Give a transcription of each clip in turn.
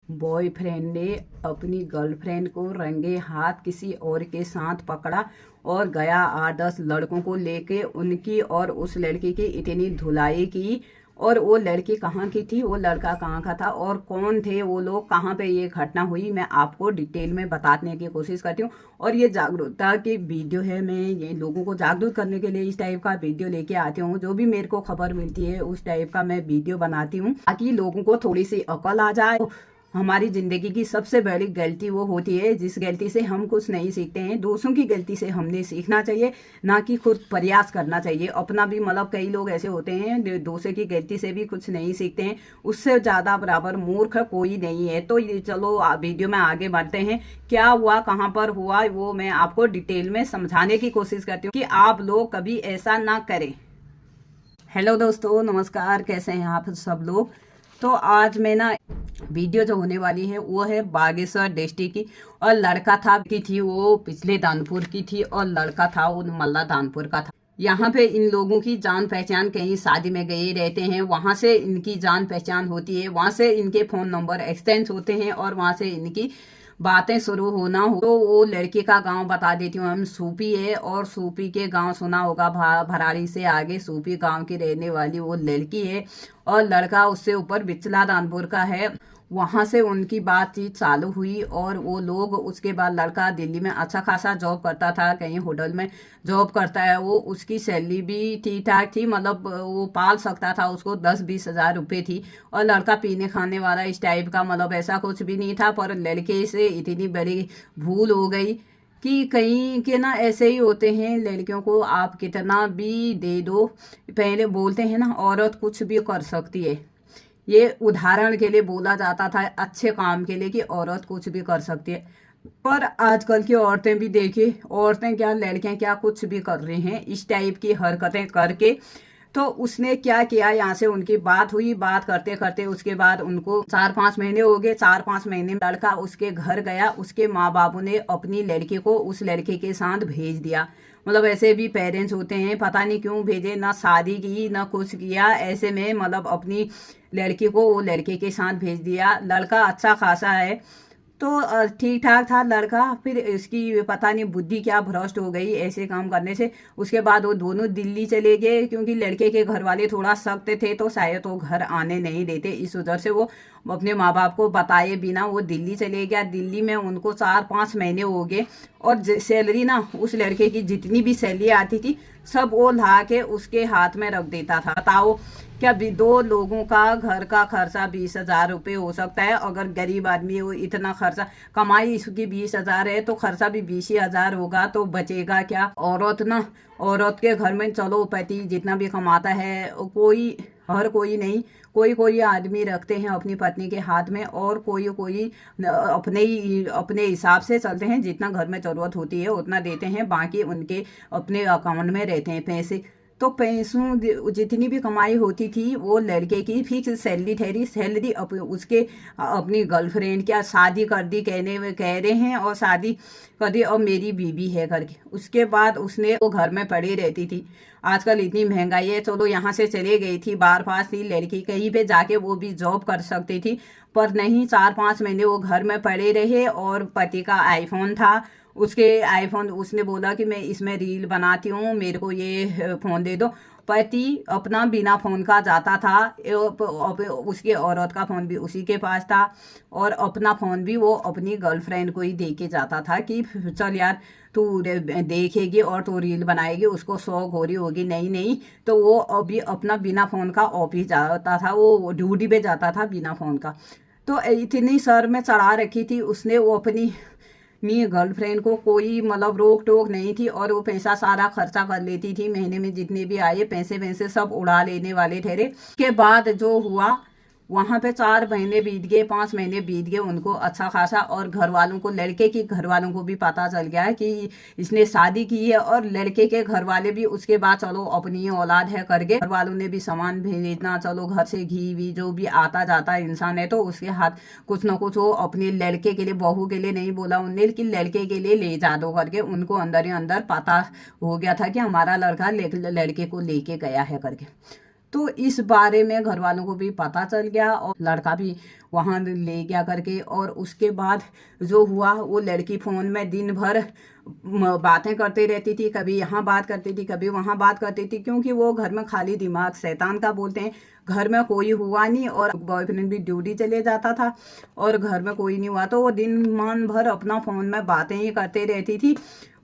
Boyfriend ने अपनी girlfriend को रंगे हाथ किसी और के साथ पकड़ा और गया 8-10 लड़कों को लेके उनकी और उस लड़की की इतनी धुलाई की। और वो लड़की कहाँ की थी, वो लड़का कहाँ का था और कौन थे वो लोग, कहाँ पे ये घटना हुई, मैं आपको डिटेल में बताने की कोशिश करती हूँ। और ये जागरूकता की वीडियो है, मैं ये लोगों को जागरूक करने के लिए इस टाइप का वीडियो लेके आती हूँ। जो भी मेरे को खबर मिलती है उस टाइप का मैं वीडियो बनाती हूँ ताकि लोगों को थोड़ी सी अकल आ जाए। हमारी जिंदगी की सबसे बड़ी गलती वो होती है जिस गलती से हम कुछ नहीं सीखते हैं। दूसरों की गलती से हमने सीखना चाहिए, ना कि खुद प्रयास करना चाहिए अपना भी। मतलब कई लोग ऐसे होते हैं जो दूसरे की गलती से भी कुछ नहीं सीखते हैं, उससे ज्यादा बराबर मूर्ख कोई नहीं है। तो ये चलो वीडियो में आगे बढ़ते हैं। क्या हुआ, कहाँ पर हुआ, वो मैं आपको डिटेल में समझाने की कोशिश करती हूँ कि आप लोग कभी ऐसा ना करें। हेलो दोस्तों, नमस्कार, कैसे हैं आप सब लोग। तो आज मैं ना वीडियो जो होने वाली है वो है बागेश्वर डिस्ट्रिक्ट की। और लड़का था की थी वो पिछले दानपुर की थी और लड़का था वो मल्ला दानपुर का था। यहाँ पे इन लोगों की जान पहचान कहीं शादी में गए रहते हैं, वहां से इनकी जान पहचान होती है, वहां से इनके फोन नंबर एक्सचेंज होते हैं और वहां से इनकी बातें शुरू होना हो। तो वो लड़के का गांव बता देती हूँ, हम सूपी है और सूपी के गांव सुना होगा, भराड़ी से आगे सूपी गांव की रहने वाली वो लड़की है और लड़का उससे ऊपर बिचला दानपुर का है। वहां से उनकी बातचीत चालू हुई और वो लोग, उसके बाद लड़का दिल्ली में अच्छा खासा जॉब करता था, कहीं होटल में जॉब करता है वो। उसकी सैलरी भी ठीक ठाक थी, मतलब वो पाल सकता था उसको, 10-20 हजार रुपये थी। और लड़का पीने खाने वाला इस टाइप का, मतलब ऐसा कुछ भी नहीं था। पर लड़के से इतनी बड़ी भूल हो गई कि कहीं के ना ऐसे ही होते हैं, लड़कियों को आप कितना भी दे दो, पहले बोलते हैं ना औरत कुछ भी कर सकती है। ये उदाहरण के लिए बोला जाता था अच्छे काम के लिए कि औरत कुछ भी कर सकती है। पर आजकल की औरतें भी देखिए, औरतें क्या लड़कियां क्या कुछ भी कर रही हैं इस टाइप की हरकतें करके। तो उसने क्या किया, यहाँ से उनकी बात हुई, बात करते करते उसके बाद उनको 4-5 महीने हो गए। 4-5 महीने में लड़का उसके घर गया, उसके माँ बाबू ने अपनी लड़के को उस लड़के के साथ भेज दिया। मतलब ऐसे भी पेरेंट्स होते हैं, पता नहीं क्यों भेजे, ना शादी की ना कुछ किया, ऐसे में मतलब अपनी लड़की को वो लड़के के साथ भेज दिया। लड़का अच्छा खासा है तो ठीक ठाक था लड़का, फिर इसकी पता नहीं बुद्धि क्या भ्रष्ट हो गई ऐसे काम करने से। उसके बाद वो दोनों दिल्ली चले गए क्योंकि लड़के के घर वाले थोड़ा सख्त थे तो शायद वो घर आने नहीं देते, इस वजह से वो अपने माँ बाप को बताए बिना वो दिल्ली चले गया। दिल्ली में उनको 4-5 महीने हो गए और सैलरी ना, उस लड़के की जितनी भी सैलरी आती थी सब वो ला के उसके हाथ में रख देता था। बताओ, क्या भी 2 लोगों का घर का खर्चा 20 हजार रुपये हो सकता है। अगर गरीब आदमी वो इतना खर्चा, कमाई इसकी 20 हजार है तो खर्चा भी 20 ही हजार होगा, तो बचेगा क्या। औरत ना, औरत के घर में चलो पति जितना भी कमाता है, कोई, हर कोई नहीं, कोई कोई आदमी रखते हैं अपनी पत्नी के हाथ में और कोई कोई अपने हिसाब से चलते हैं, जितना घर में जरूरत होती है उतना देते हैं, बाकी उनके अपने अकाउंट में रहते हैं पैसे। तो पैसों जितनी भी कमाई होती थी वो लड़के की फिक्स सैलरी ठहरी। सैलरी उसके अपनी गर्लफ्रेंड क्या शादी कर दी, कह रहे हैं और शादी कर दी और मेरी बीबी है करके। उसके बाद उसने वो घर में पड़ी रहती थी। आजकल इतनी महंगाई है, चलो यहाँ से चले गई थी, बार पास थी लड़की, कहीं पे जाके वो भी जॉब कर सकती थी, पर नहीं, 4-5 महीने वो घर में पड़े रहे। और पति का आईफोन था, उसके आईफोन, उसने बोला कि मैं इसमें रील बनाती हूँ, मेरे को ये फोन दे दो। पति अपना बिना फोन का जाता था, उसके औरत का फोन भी उसी के पास था और अपना फोन भी वो अपनी गर्लफ्रेंड को ही दे के जाता था कि चल यार तू देखेगी और तू रील बनाएगी, उसको शौक हो रही होगी। नहीं नहीं, तो वो अभी अपना बिना फोन का ऑफिस जाता था, वो ड्यूटी पे जाता था बिना फोन का। तो इतनी सर में चढ़ा रखी थी उसने वो अपनी गर्लफ्रेंड को, कोई मतलब रोक टोक नहीं थी। और वो पैसा सारा खर्चा कर लेती थी, महीने में जितने भी आए पैसे वैसे सब उड़ा लेने वाले ठहरे। के बाद जो हुआ, वहां पे 4 महीने बीत गए, 5 महीने बीत गए उनको अच्छा खासा। और घर वालों को, लड़के के घर वालों को भी पता चल गया है कि इसने शादी की है। और लड़के के घर वाले भी उसके बाद चलो अपनी औलाद है करके घर वालों ने भी सामान भेजना, चलो घर से घी वी जो भी आता जाता इंसान है तो उसके हाथ कुछ ना कुछ वो अपने लड़के के लिए, बहू के लिए नहीं बोला उनने कि लड़के के लिए ले जा दो करके। उनको अंदर ही अंदर पता हो गया था कि हमारा लड़का लड़के को लेके गया है करके। तो इस बारे में घर वालों को भी पता चल गया और लड़का भी वहाँ ले गया करके। और उसके बाद जो हुआ, वो लड़की फ़ोन में दिन भर बातें करती रहती थी, कभी यहाँ बात करती थी कभी वहाँ बात करती थी, क्योंकि वो घर में खाली दिमाग शैतान का बोलते हैं। घर में कोई हुआ नहीं और बॉयफ्रेंड भी ड्यूटी चले जाता था और घर में कोई नहीं हुआ, तो वो दिन मन भर अपना फ़ोन में बातें ही करते रहती थी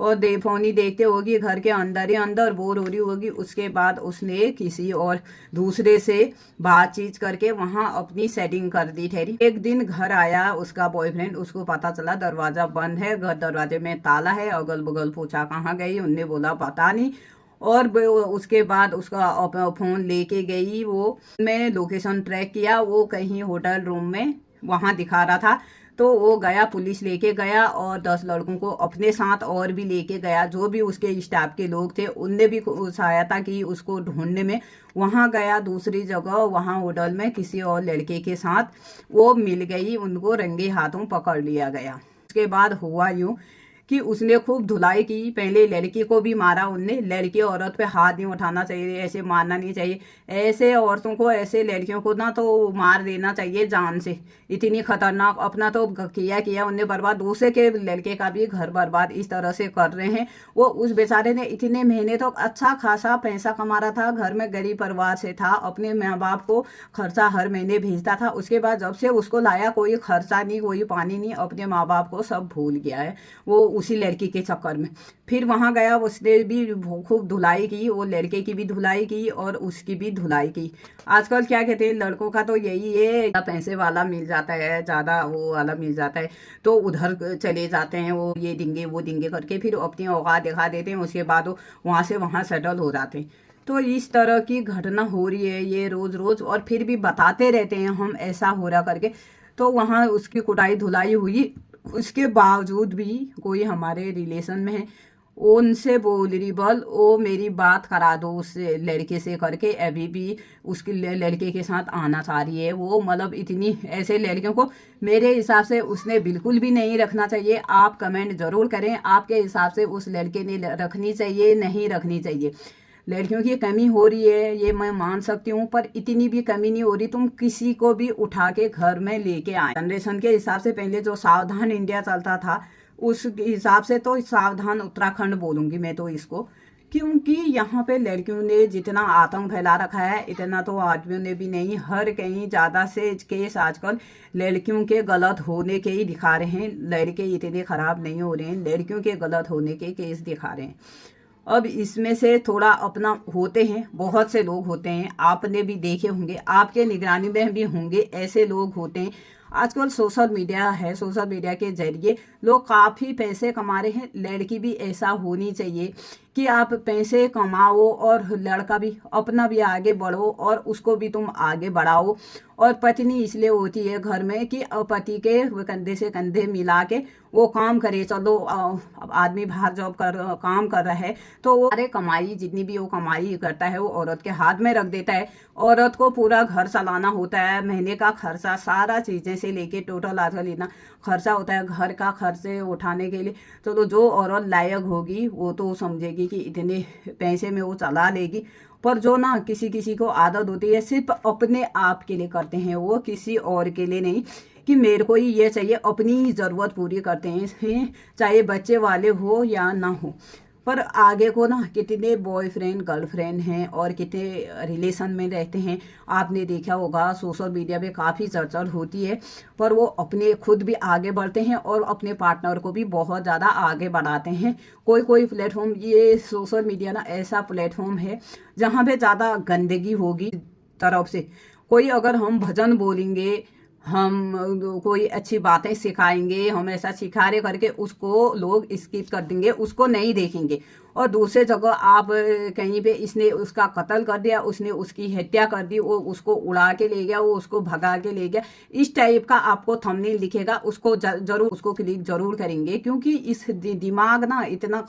और फोन ही देखते होगी, घर के अंदर ही अंदर बोर हो रही होगी। उसके बाद उसने किसी और दूसरे से बातचीत करके वहाँ अपनी सेटिंग कर दी ठहरी। एक दिन घर आया उसका बॉयफ्रेंड, उसको पता चला दरवाज़ा बंद है, घर दरवाजे में ताला है। अगल बगल पूछा कहाँ गई, उनने बोला पता नहीं। और उसके बाद उसका फ़ोन लेके गई, वो मैं लोकेशन ट्रैक किया, वो कहीं होटल रूम में वहाँ दिखा रहा था। तो वो गया, पुलिस लेके गया और 10 लड़कों को अपने साथ और भी लेके गया। जो भी उसके स्टाफ के लोग थे उनने भी सहायता की उसको ढूंढने में। वहाँ गया दूसरी जगह, वहाँ होटल में किसी और लड़के के साथ वो मिल गई, उनको रंगे हाथों पकड़ लिया गया। उसके बाद हुआ यूँ कि उसने खूब धुलाई की। पहले लड़की को भी मारा उनने। लड़की औरत पे हाथ नहीं उठाना चाहिए, ऐसे मारना नहीं चाहिए। ऐसे औरतों को, ऐसे लड़कियों को ना तो मार देना चाहिए जान से। इतनी खतरनाक, अपना तो किया उनने बर्बाद, दूसरे के लड़के का भी घर बर्बाद इस तरह से कर रहे हैं। वो उस बेचारे ने इतने महीने तो अच्छा खासा पैसा कमा रहा था, घर में गरीब परिवार से था, अपने माँ बाप को खर्चा हर महीने भेजता था। उसके बाद जब से उसको लाया, कोई खर्चा नहीं, कोई पानी नहीं, अपने माँ बाप को सब भूल गया है वो उसी लड़की के चक्कर में। फिर वहां गया, उसने भी खूब धुलाई की, वो लड़के की भी धुलाई की और उसकी भी धुलाई की। आजकल क्या कहते हैं, लड़कों का तो यही है, पैसे वाला मिल जाता है, ज्यादा वो वाला मिल जाता है तो उधर चले जाते हैं, वो ये देंगे वो देंगे करके फिर अपनी औकात दिखा देते हैं। उसके बाद वो वहां से वहां सेटल हो जाते हैं। तो इस तरह की घटना हो रही है ये रोज रोज, और फिर भी बताते रहते हैं हम ऐसा हो रहा करके। तो वहां उसकी कुटाई धुलाई हुई, उसके बावजूद भी कोई हमारे रिलेशन में है, उनसे बोल रही बल वो मेरी बात करा दो उस लड़के से करके, अभी भी उसके लड़के के साथ आना चाह रही है वो। मतलब इतनी, ऐसे लड़कियों को मेरे हिसाब से उसने बिल्कुल भी नहीं रखना चाहिए। आप कमेंट जरूर करें, आपके हिसाब से उस लड़के ने रखनी चाहिए नहीं रखनी चाहिए। लड़कियों की कमी हो रही है ये मैं मान सकती हूँ, पर इतनी भी कमी नहीं हो रही तुम किसी को भी उठा के घर में लेके आए। जनरेशन के हिसाब से पहले जो सावधान इंडिया चलता था, उस हिसाब से तो सावधान उत्तराखंड बोलूंगी मैं तो इसको, क्योंकि यहाँ पे लड़कियों ने जितना आतंक फैला रखा है इतना तो आदमियों ने भी नहीं। हर कहीं ज़्यादा से केस आजकल लड़कियों के गलत होने के ही दिखा रहे हैं, लड़के इतने खराब नहीं हो रहे हैं, लड़कियों के गलत होने के केस दिखा रहे हैं। अब इसमें से थोड़ा अपना होते हैं, बहुत से लोग होते हैं, आपने भी देखे होंगे, आपके निगरानी में भी होंगे, ऐसे लोग होते हैं। आजकल सोशल मीडिया है, सोशल मीडिया के जरिए लोग काफ़ी पैसे कमा रहे हैं। लड़की भी ऐसा होनी चाहिए कि आप पैसे कमाओ और लड़का भी अपना भी आगे बढ़ो और उसको भी तुम आगे बढ़ाओ। और पत्नी इसलिए होती है घर में कि पति के कंधे से कंधे मिला के वो काम करे। चलो अब आदमी बाहर जॉब कर काम कर रहा है तो वो अरे कमाई जितनी भी वो कमाई करता है वो औरत के हाथ में रख देता है। औरत को पूरा घर चलाना होता है, महीने का खर्चा सारा चीजें से लेके टोटल आजकल इतना खर्चा होता है घर का खर्चे उठाने के लिए। चलो जो औरत लायक होगी वो तो समझेगी कि इतने पैसे में वो चला लेगी, पर जो ना किसी किसी को आदत होती है सिर्फ अपने आप के लिए करते हैं, वो किसी और के लिए नहीं कि मेरे को ही ये चाहिए, अपनी ज़रूरत पूरी करते हैं, चाहे बच्चे वाले हो या ना हो। पर आगे को ना कितने बॉयफ्रेंड गर्लफ्रेंड हैं और कितने रिलेशन में रहते हैं, आपने देखा होगा सोशल मीडिया पे काफ़ी चर्चा होती है। पर वो अपने खुद भी आगे बढ़ते हैं और अपने पार्टनर को भी बहुत ज़्यादा आगे बढ़ाते हैं। कोई कोई प्लेटफॉर्म, ये सोशल मीडिया ना ऐसा प्लेटफॉर्म है जहाँ पे ज़्यादा गंदगी होगी तरफ से। कोई अगर हम भजन बोलेंगे, हम कोई अच्छी बातें सिखाएंगे, हम ऐसा सिखा रहे करके उसको लोग स्किप कर देंगे, उसको नहीं देखेंगे। और दूसरे जगह आप कहीं पे इसने उसका कत्ल कर दिया, उसने उसकी हत्या कर दी, वो उसको उड़ा के ले गया, वो उसको भगा के ले गया, इस टाइप का आपको थंबनेल दिखेगा, उसको जरूर उसको क्लिक जरूर करेंगे। क्योंकि इस दिमाग ना इतना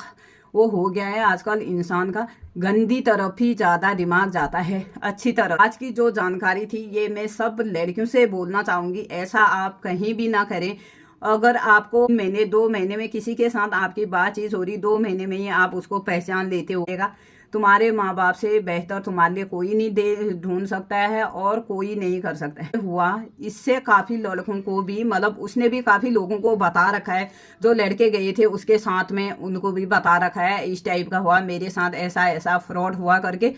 वो हो गया है आजकल इंसान का, गंदी तरफ ही ज्यादा दिमाग जाता है अच्छी तरफ। आज की जो जानकारी थी ये मैं सब लड़कियों से बोलना चाहूंगी, ऐसा आप कहीं भी ना करें। अगर आपको महीने 2 महीने में किसी के साथ आपकी बातचीत हो रही, 2 महीने में ही आप उसको पहचान लेते होगा, तुम्हारे माँ बाप से बेहतर तुम्हारे लिए कोई नहीं दे ढूंढ सकता है और कोई नहीं कर सकता है। हुआ इससे काफ़ी लड़कों को भी, मतलब उसने भी काफ़ी लोगों को बता रखा है, जो लड़के गए थे उसके साथ में उनको भी बता रखा है इस टाइप का हुआ, मेरे साथ ऐसा ऐसा फ्रॉड हुआ करके।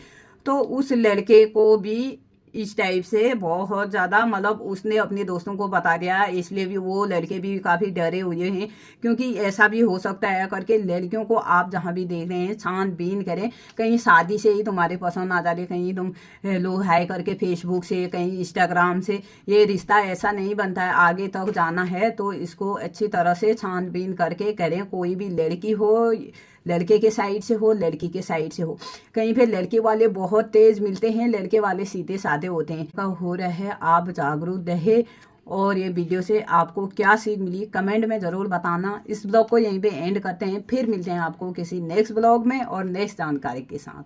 तो उस लड़के को भी इस टाइप से बहुत ज़्यादा, मतलब उसने अपने दोस्तों को बता दिया, इसलिए भी वो लड़के भी काफ़ी डरे हुए हैं, क्योंकि ऐसा भी हो सकता है करके। लड़कियों को आप जहाँ भी देख रहे हैं छानबीन करें, कहीं शादी से ही तुम्हारे पसंद आ जा रही, कहीं तुम लोग हाई करके फेसबुक से, कहीं इंस्टाग्राम से, ये रिश्ता ऐसा नहीं बनता है। आगे तक जाना है तो इसको अच्छी तरह से छानबीन करके करें। कोई भी लड़की हो, लड़के के साइड से हो, लड़की के साइड से हो, कहीं पे लड़के वाले बहुत तेज मिलते हैं, लड़के वाले सीधे साधे होते हैं। का हो रहा है, आप जागरूक रहे। और ये वीडियो से आपको क्या सीख मिली कमेंट में ज़रूर बताना। इस ब्लॉग को यहीं पे एंड करते हैं, फिर मिलते हैं आपको किसी नेक्स्ट ब्लॉग में और नेक्स्ट जानकारी के साथ।